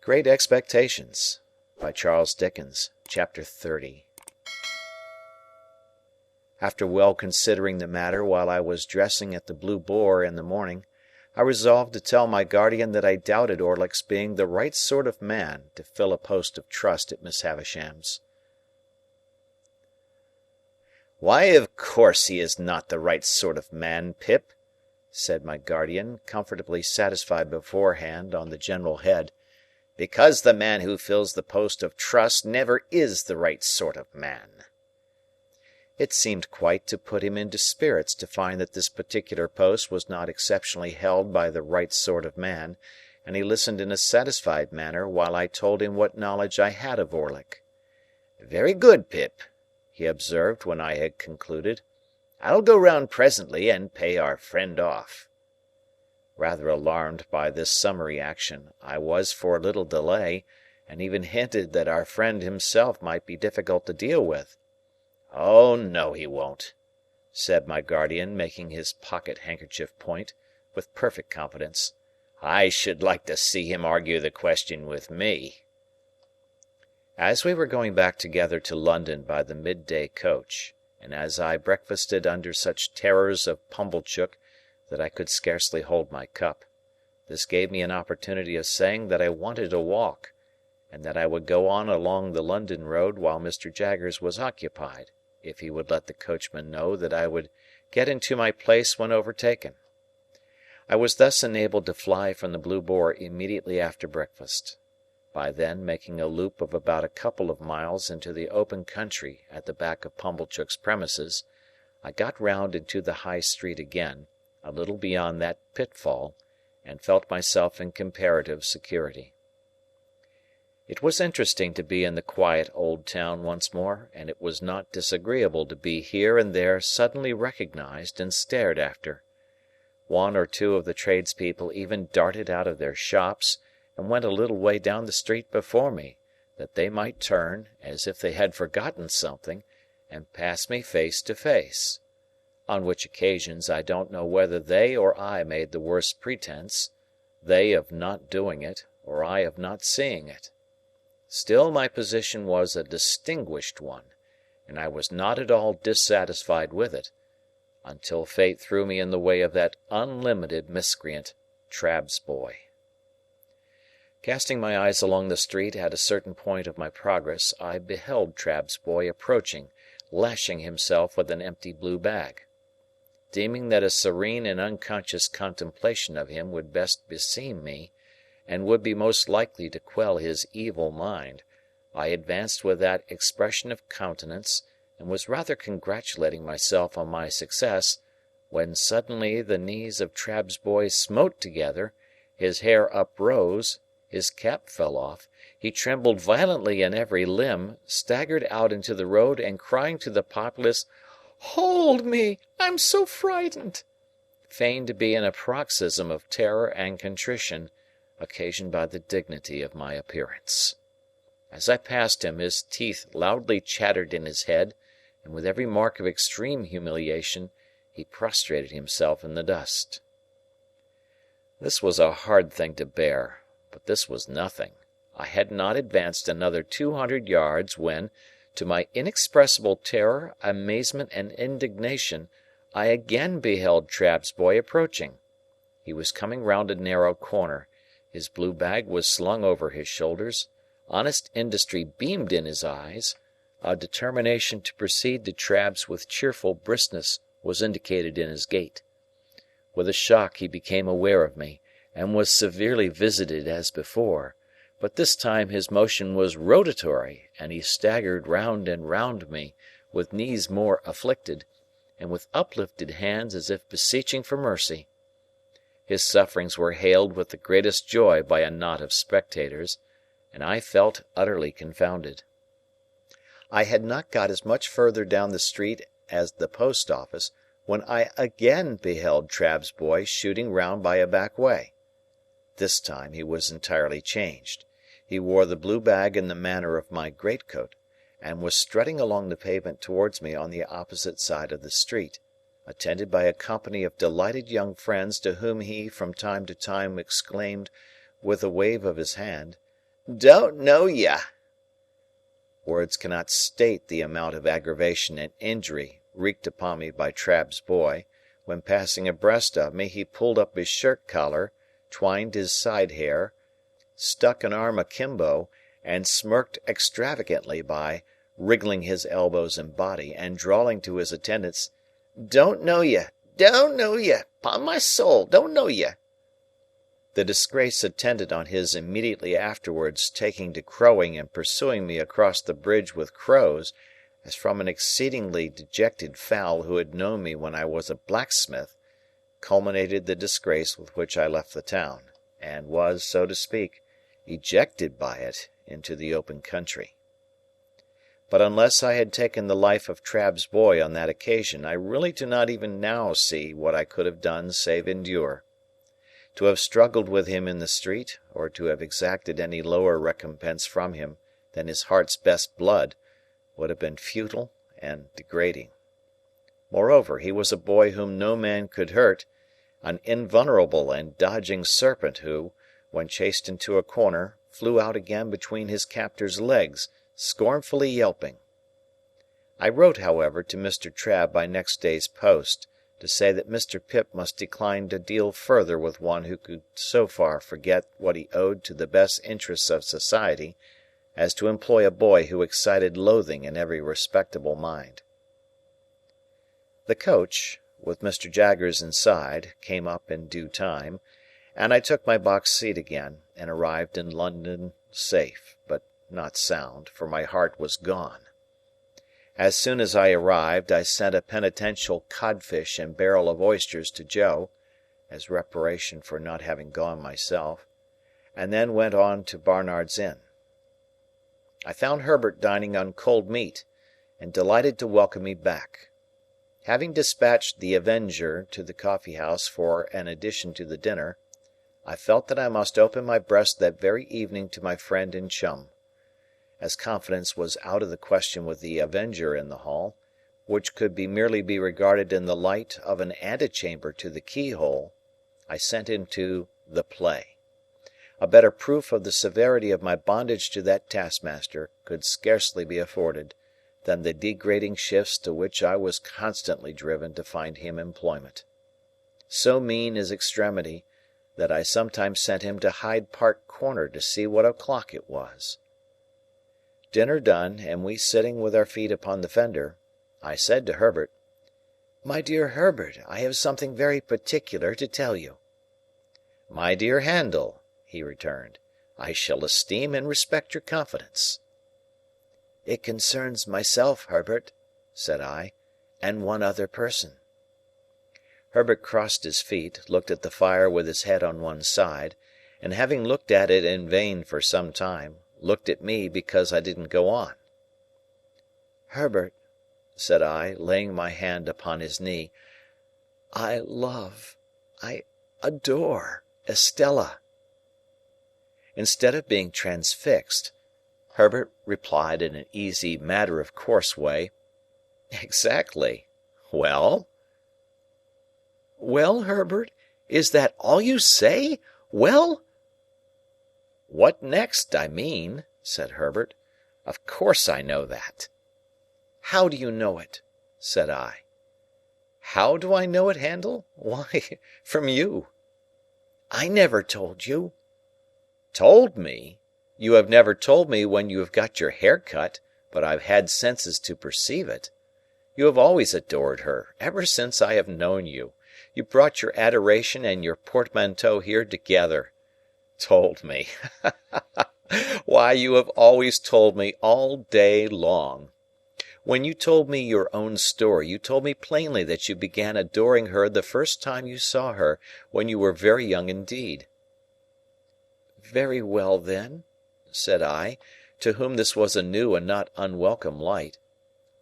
Great Expectations by Charles Dickens, Chapter 30. After well considering the matter while I was dressing at the Blue Boar in the morning, I resolved to tell my guardian that I doubted Orlick's being the right sort of man to fill a post of trust at Miss Havisham's. "Why, of course he is not the right sort of man, Pip," said my guardian, comfortably satisfied beforehand on the general head, "because the man who fills the post of trust never is the right sort of man." It seemed quite to put him into spirits to find that this particular post was not exceptionally held by the right sort of man, and he listened in a satisfied manner while I told him what knowledge I had of Orlick. "Very good, Pip," he observed when I had concluded. "I'll go round presently and pay our friend off." Rather alarmed by this summary action, I was for a little delay, and even hinted that our friend himself might be difficult to deal with. "Oh, no, he won't," said my guardian, making his pocket-handkerchief point, with perfect confidence. "I should like to see him argue the question with me." As we were going back together to London by the midday coach, and as I breakfasted under such terrors of Pumblechook that I could scarcely hold my cup, this gave me an opportunity of saying that I wanted a walk, and that I would go on along the London road while Mr. Jaggers was occupied, if he would let the coachman know that I would get into my place when overtaken. I was thus enabled to fly from the Blue Boar immediately after breakfast. By then, making a loop of about a couple of miles into the open country at the back of Pumblechook's premises, I got round into the High Street again, a little beyond that pitfall, and felt myself in comparative security. It was interesting to be in the quiet old town once more, and it was not disagreeable to be here and there suddenly recognised and stared after. One or two of the tradespeople even darted out of their shops, and went a little way down the street before me, that they might turn, as if they had forgotten something, and pass me face to face. On which occasions I don't know whether they or I made the worse pretence, they of not doing it, or I of not seeing it. Still my position was a distinguished one, and I was not at all dissatisfied with it, until fate threw me in the way of that unlimited miscreant, Trabb's boy. Casting my eyes along the street at a certain point of my progress, I beheld Trabb's boy approaching, lashing himself with an empty blue bag. Deeming that a serene and unconscious contemplation of him would best beseem me, and would be most likely to quell his evil mind, I advanced with that expression of countenance, and was rather congratulating myself on my success, when suddenly the knees of Trabb's boy smote together, his hair uprose, his cap fell off, he trembled violently in every limb, staggered out into the road, and crying to the populace, "Hold me! I'm so frightened!" feigned to be in a paroxysm of terror and contrition, occasioned by the dignity of my appearance. As I passed him, his teeth loudly chattered in his head, and with every mark of extreme humiliation, he prostrated himself in the dust. This was a hard thing to bear, but this was nothing. I had not advanced another 200 yards when, to my inexpressible terror, amazement, and indignation, I again beheld Trabb's boy approaching. He was coming round a narrow corner. His blue bag was slung over his shoulders, honest industry beamed in his eyes, a determination to proceed to Trabb's with cheerful briskness was indicated in his gait. With a shock he became aware of me, and was severely visited as before, but this time his motion was rotatory, and he staggered round and round me, with knees more afflicted, and with uplifted hands as if beseeching for mercy. His sufferings were hailed with the greatest joy by a knot of spectators, and I felt utterly confounded. I had not got as much further down the street as the post-office, when I again beheld Trabb's boy shooting round by a back way. This time he was entirely changed. He wore the blue bag in the manner of my greatcoat, and was strutting along the pavement towards me on the opposite side of the street, attended by a company of delighted young friends to whom he from time to time exclaimed, with a wave of his hand, Don't know ye." Words cannot state the amount of aggravation and injury wreaked upon me by Trabb's boy, when passing abreast of me he pulled up his shirt collar, twined his side hair, stuck an arm akimbo, and smirked extravagantly by wriggling his elbows and body, and drawling to his attendants, "Don't know ye, don't know ye, 'pon my soul, don't know ye." The disgrace attendant on his immediately afterwards taking to crowing and pursuing me across the bridge with crows, as from an exceedingly dejected fowl who had known me when I was a blacksmith, culminated the disgrace with which I left the town, and was, so to speak, ejected by it into the open country. But unless I had taken the life of Trabb's boy on that occasion, I really do not even now see what I could have done save endure. To have struggled with him in the street, or to have exacted any lower recompense from him than his heart's best blood, would have been futile and degrading. Moreover, he was a boy whom no man could hurt, an invulnerable and dodging serpent who, when chased into a corner, flew out again between his captor's legs, scornfully yelping. I wrote, however, to Mr. Trabb by next day's post, to say that Mr. Pip must decline to deal further with one who could so far forget what he owed to the best interests of society, as to employ a boy who excited loathing in every respectable mind. The coach, with Mr. Jaggers inside, came up in due time, and I took my box seat again, and arrived in London safe, but not sound, for my heart was gone. As soon as I arrived, I sent a penitential codfish and barrel of oysters to Joe, as reparation for not having gone myself, and then went on to Barnard's Inn. I found Herbert dining on cold meat, and delighted to welcome me back. Having dispatched the Avenger to the coffee-house for an addition to the dinner, I felt that I must open my breast that very evening to my friend and chum. As confidence was out of the question with the Avenger in the hall, which could merely be regarded in the light of an antechamber to the keyhole, I sent him to the play. A better proof of the severity of my bondage to that taskmaster could scarcely be afforded than the degrading shifts to which I was constantly driven to find him employment. So mean is extremity, that I sometimes sent him to Hyde Park Corner to see what o'clock it was. Dinner done, and we sitting with our feet upon the fender, I said to Herbert, "My dear Herbert, I have something very particular to tell you." "My dear Handel," he returned, "I shall esteem and respect your confidence." "It concerns myself, Herbert," said I, "and one other person." Herbert crossed his feet, looked at the fire with his head on one side, and having looked at it in vain for some time, looked at me because I didn't go on. "Herbert," said I, laying my hand upon his knee, "I adore Estella." Instead of being transfixed, Herbert replied in an easy, matter-of-course way, "Exactly. Well?" "Well, Herbert, is that all you say? Well?" "What next, I mean," said Herbert. "Of course I know that." "How do you know it?" said I. "How do I know it, Handel? Why, from you." "I never told you." "Told me? You have never told me when you have got your hair cut, but I have had senses to perceive it. You have always adored her, ever since I have known you. You brought your adoration and your portmanteau here together. Told me! Why, you have always told me all day long. When you told me your own story, you told me plainly that you began adoring her the first time you saw her, when you were very young indeed." "Very well, then," said I, to whom this was a new and not unwelcome light.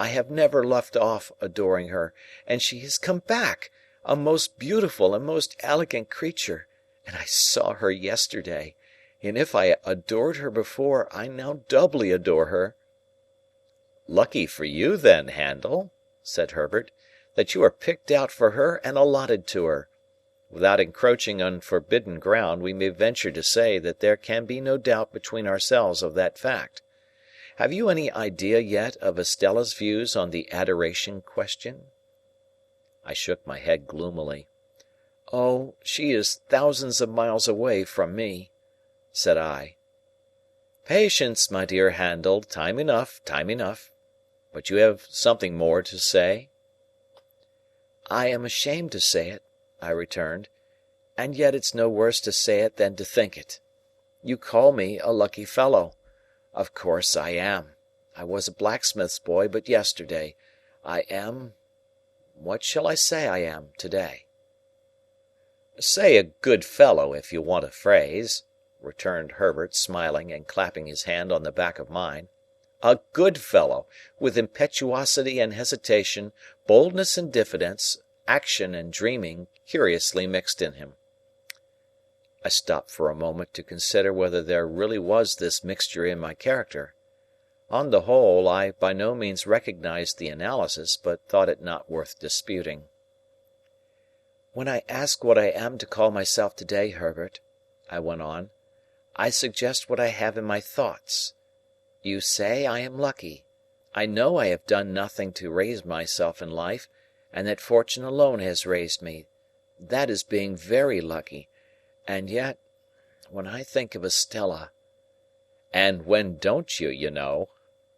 "I have never left off adoring her, and she has come back, a most beautiful and most elegant creature, and I saw her yesterday, and if I adored her before, I now doubly adore her." "Lucky for you, then, Handel," said Herbert, "that you are picked out for her and allotted to her. Without encroaching on forbidden ground, we may venture to say that there can be no doubt between ourselves of that fact. Have you any idea yet of Estella's views on the adoration question?" I shook my head gloomily. "Oh, she is thousands of miles away from me," said I. "Patience, my dear Handel, time enough, time enough. But you have something more to say?" "I am ashamed to say it," I returned, "and yet it's no worse to say it than to think it. You call me a lucky fellow. Of course I am. I was a blacksmith's boy but yesterday. I am—what shall I say I am to-day?" "Say a good fellow if you want a phrase," returned Herbert, smiling and clapping his hand on the back of mine. "A good fellow, with impetuosity and hesitation, boldness and diffidence, action and dreaming, curiously mixed in him." I stopped for a moment to consider whether there really was this mixture in my character. On the whole, I by no means recognized the analysis, but thought it not worth disputing. "When I ask what I am to call myself to-day, Herbert," I went on, "I suggest what I have in my thoughts. You say I am lucky. I know I have done nothing to raise myself in life, and that fortune alone has raised me. That is being very lucky. And yet, when I think of Estella—" "And when don't you, you know?"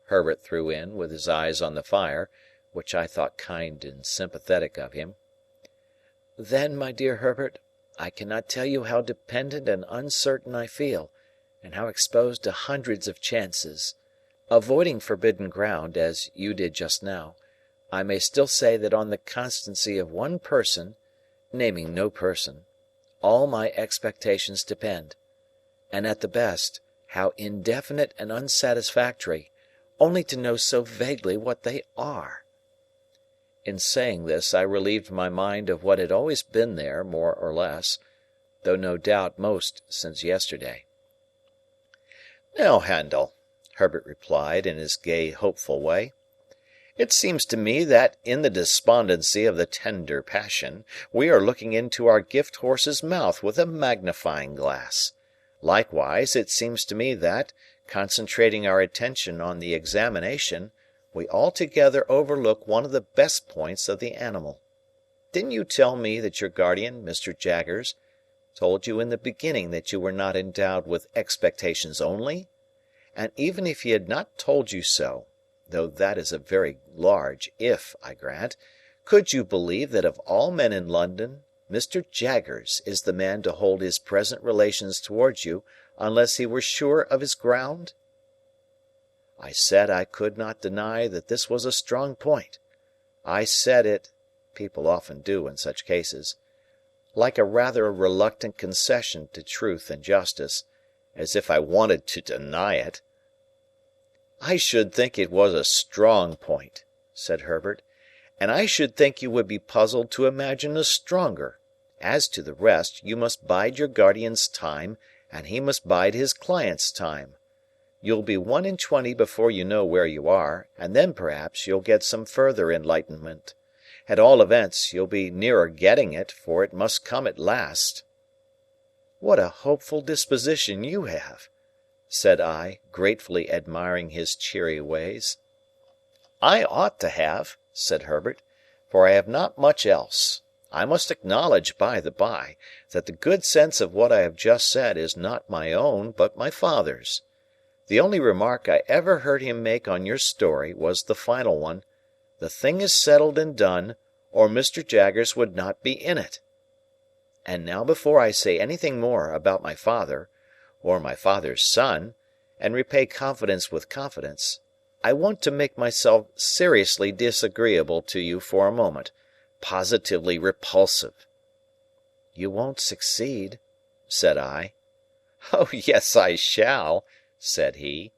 Herbert threw in, with his eyes on the fire, which I thought kind and sympathetic of him. "Then, my dear Herbert, I cannot tell you how dependent and uncertain I feel, and how exposed to hundreds of chances. Avoiding forbidden ground, as you did just now, I may still say that on the constancy of one person, naming no person, all my expectations depend. And at the best, how indefinite and unsatisfactory, only to know so vaguely what they are." In saying this, I relieved my mind of what had always been there, more or less, though no doubt most since yesterday. "Now, Handel," Herbert replied, in his gay, hopeful way, "it seems to me that, in the despondency of the tender passion, we are looking into our gift horse's mouth with a magnifying glass. Likewise, it seems to me that, concentrating our attention on the examination, we altogether overlook one of the best points of the animal. Didn't you tell me that your guardian, Mr. Jaggers, told you in the beginning that you were not endowed with expectations only? And even if he had not told you so, though that is a very large if, I grant, could you believe that of all men in London, Mr. Jaggers is the man to hold his present relations towards you unless he were sure of his ground?" I said I could not deny that this was a strong point. I said it—people often do in such cases—like a rather reluctant concession to truth and justice, as if I wanted to deny it. "I should think it was a strong point," said Herbert, "and I should think you would be puzzled to imagine a stronger. As to the rest, you must bide your guardian's time, and he must bide his client's time. You'll be 1 and 20 before you know where you are, and then perhaps you'll get some further enlightenment. At all events, you'll be nearer getting it, for it must come at last." "What a hopeful disposition you have!" said I, gratefully admiring his cheery ways. "I ought to have," said Herbert, "for I have not much else. I must acknowledge, by the by, that the good sense of what I have just said is not my own, but my father's. The only remark I ever heard him make on your story was the final one, 'The thing is settled and done, or Mr. Jaggers would not be in it.' And now before I say anything more about my father, or my father's son, and repay confidence with confidence, I want to make myself seriously disagreeable to you for a moment, positively repulsive." "You won't succeed," said I. "Oh, yes, I shall," said he.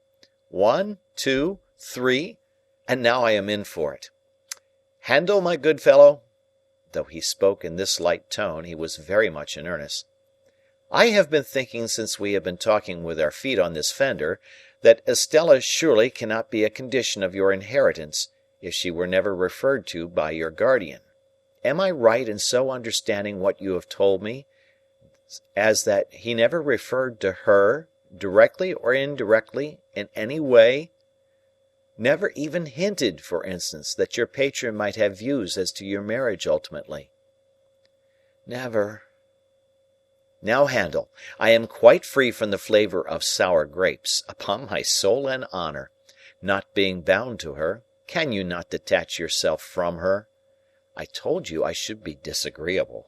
"1, 2, 3, and now I am in for it. Handel, my good fellow," though he spoke in this light tone, he was very much in earnest, "I have been thinking since we have been talking with our feet on this fender, that Estella surely cannot be a condition of your inheritance, if she were never referred to by your guardian. Am I right in so understanding what you have told me, as that he never referred to her, directly or indirectly, in any way? Never even hinted, for instance, that your patron might have views as to your marriage ultimately?" "Never." "Now, Handel, I am quite free from the flavour of sour grapes, upon my soul and honour. Not being bound to her, can you not detach yourself from her? I told you I should be disagreeable."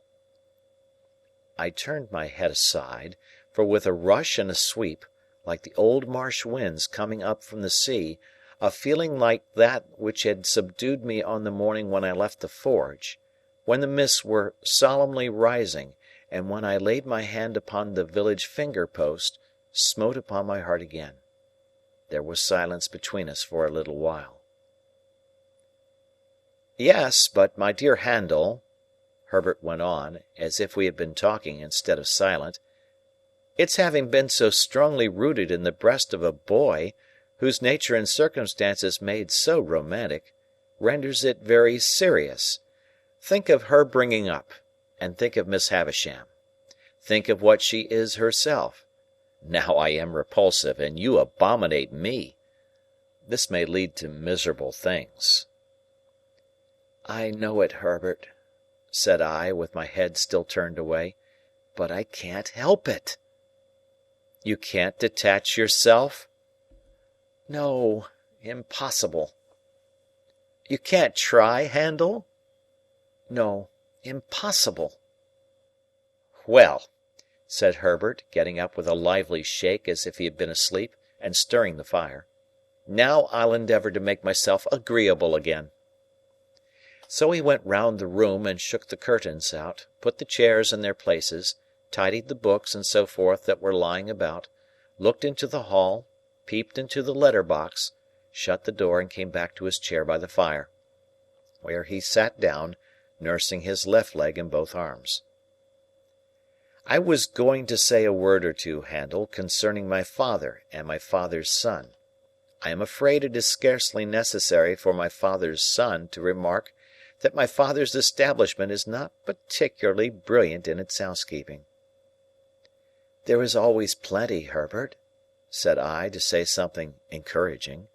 I turned my head aside, for with a rush and a sweep, like the old marsh winds coming up from the sea, a feeling like that which had subdued me on the morning when I left the forge, when the mists were solemnly rising, and when I laid my hand upon the village finger-post, smote upon my heart again. There was silence between us for a little while. "Yes, but my dear Handel," Herbert went on, as if we had been talking instead of silent, "its having been so strongly rooted in the breast of a boy, whose nature and circumstances made so romantic, renders it very serious. Think of her bringing up, and think of Miss Havisham. Think of what she is herself. Now I am repulsive, and you abominate me. This may lead to miserable things." "I know it, Herbert," said I, with my head still turned away, "but I can't help it." "You can't detach yourself?" "No, impossible." "You can't try, Handel?" "No, impossible." "Well," said Herbert, getting up with a lively shake as if he had been asleep, and stirring the fire, "now I'll endeavour to make myself agreeable again." So he went round the room and shook the curtains out, put the chairs in their places, tidied the books and so forth that were lying about, looked into the hall, peeped into the letter-box, shut the door and came back to his chair by the fire, where he sat down, nursing his left leg in both arms. "I was going to say a word or two, Handel, concerning my father and my father's son. I am afraid it is scarcely necessary for my father's son to remark that my father's establishment is not particularly brilliant in its housekeeping." "There is always plenty, Herbert," said I, to say something encouraging.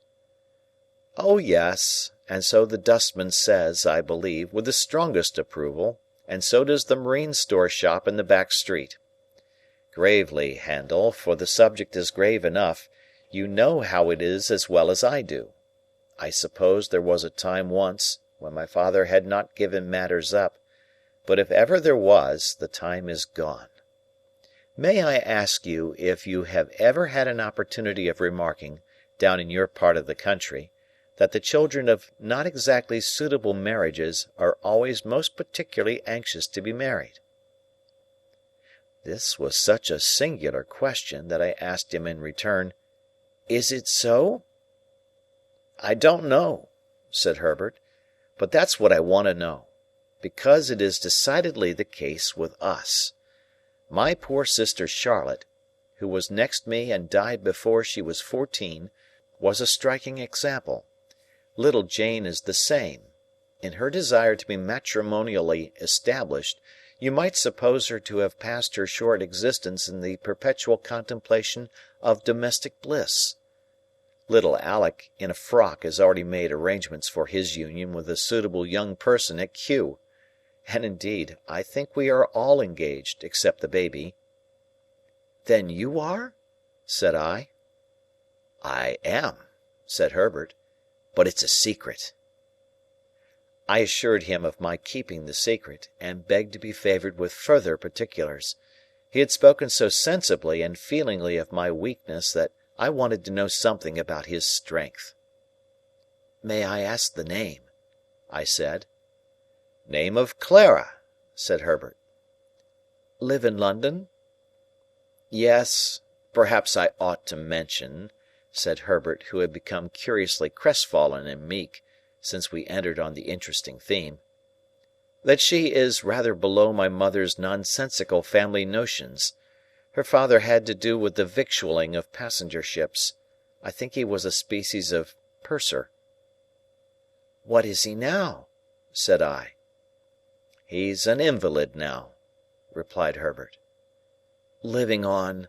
"Oh, yes, and so the dustman says, I believe, with the strongest approval, and so does the marine store shop in the back street. Gravely, Handel, for the subject is grave enough, you know how it is as well as I do. I suppose there was a time once when my father had not given matters up, but if ever there was, the time is gone. May I ask you if you have ever had an opportunity of remarking, down in your part of the country, that the children of not exactly suitable marriages are always most particularly anxious to be married?" This was such a singular question that I asked him in return, "Is it so?" "I don't know," said Herbert, "but that's what I want to know, because it is decidedly the case with us. My poor sister Charlotte, who was next me and died before she was 14, was a striking example. Little Jane is the same. In her desire to be matrimonially established, you might suppose her to have passed her short existence in the perpetual contemplation of domestic bliss. Little Alick in a frock has already made arrangements for his union with a suitable young person at Kew, and indeed I think we are all engaged except the baby." "Then you are?" said I. "I am," said Herbert, "but it's a secret." I assured him of my keeping the secret, and begged to be favoured with further particulars. He had spoken so sensibly and feelingly of my weakness that I wanted to know something about his strength. "May I ask the name?" I said. "Name of Clara," said Herbert. "Live in London?" "Yes. Perhaps I ought to mention," said Herbert, who had become curiously crestfallen and meek, since we entered on the interesting theme, "that she is rather below my mother's nonsensical family notions. Her father had to do with the victualling of passenger ships. I think he was a species of purser." "What is he now?" said I. He's an invalid now," replied Herbert. "Living on—"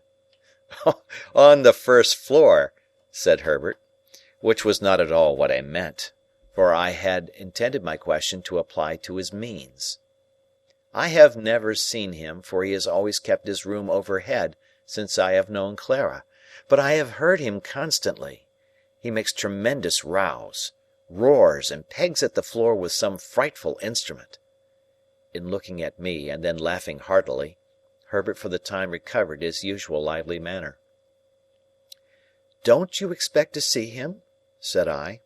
"On the first floor," said Herbert, which was not at all what I meant, for I had intended my question to apply to his means. "I have never seen him, for he has always kept his room overhead since I have known Clara, but I have heard him constantly. He makes tremendous rows, roars, and pegs at the floor with some frightful instrument." In looking at me, and then laughing heartily, Herbert for the time recovered his usual lively manner. "Don't you expect to see him?" said I.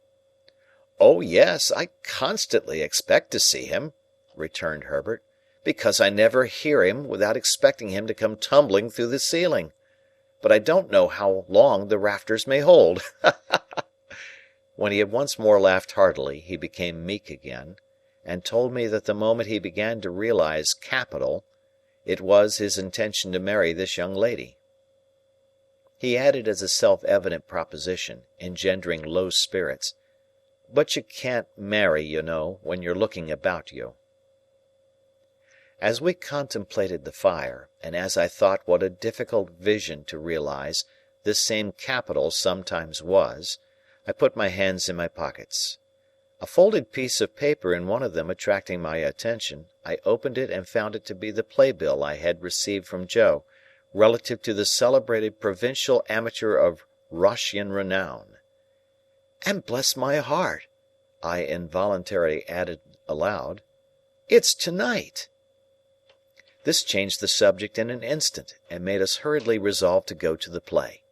"Oh, yes, I constantly expect to see him," returned Herbert, "because I never hear him without expecting him to come tumbling through the ceiling. But I don't know how long the rafters may hold." When he had once more laughed heartily, he became meek again, and told me that the moment he began to realize capital, it was his intention to marry this young lady. He added as a self-evident proposition, engendering low spirits, "But you can't marry, you know, when you're looking about you." As we contemplated the fire, and as I thought what a difficult vision to realize this same capital sometimes was, I put my hands in my pockets. A folded piece of paper in one of them attracting my attention, I opened it and found it to be the playbill I had received from Joe, relative to the celebrated provincial amateur of Roscian renown. "And bless my heart," I involuntarily added aloud, "it's to-night!" This changed the subject in an instant, and made us hurriedly resolve to go to the play.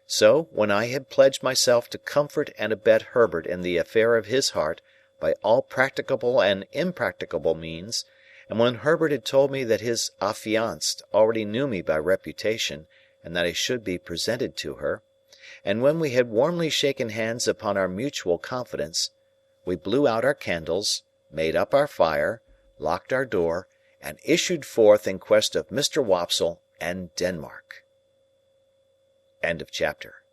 So, when I had pledged myself to comfort and abet Herbert in the affair of his heart by all practicable and impracticable means, and when Herbert had told me that his affianced already knew me by reputation and that I should be presented to her, and when we had warmly shaken hands upon our mutual confidence, we blew out our candles, made up our fire, locked our door, and issued forth in quest of Mr. Wopsle and Denmark. End of chapter.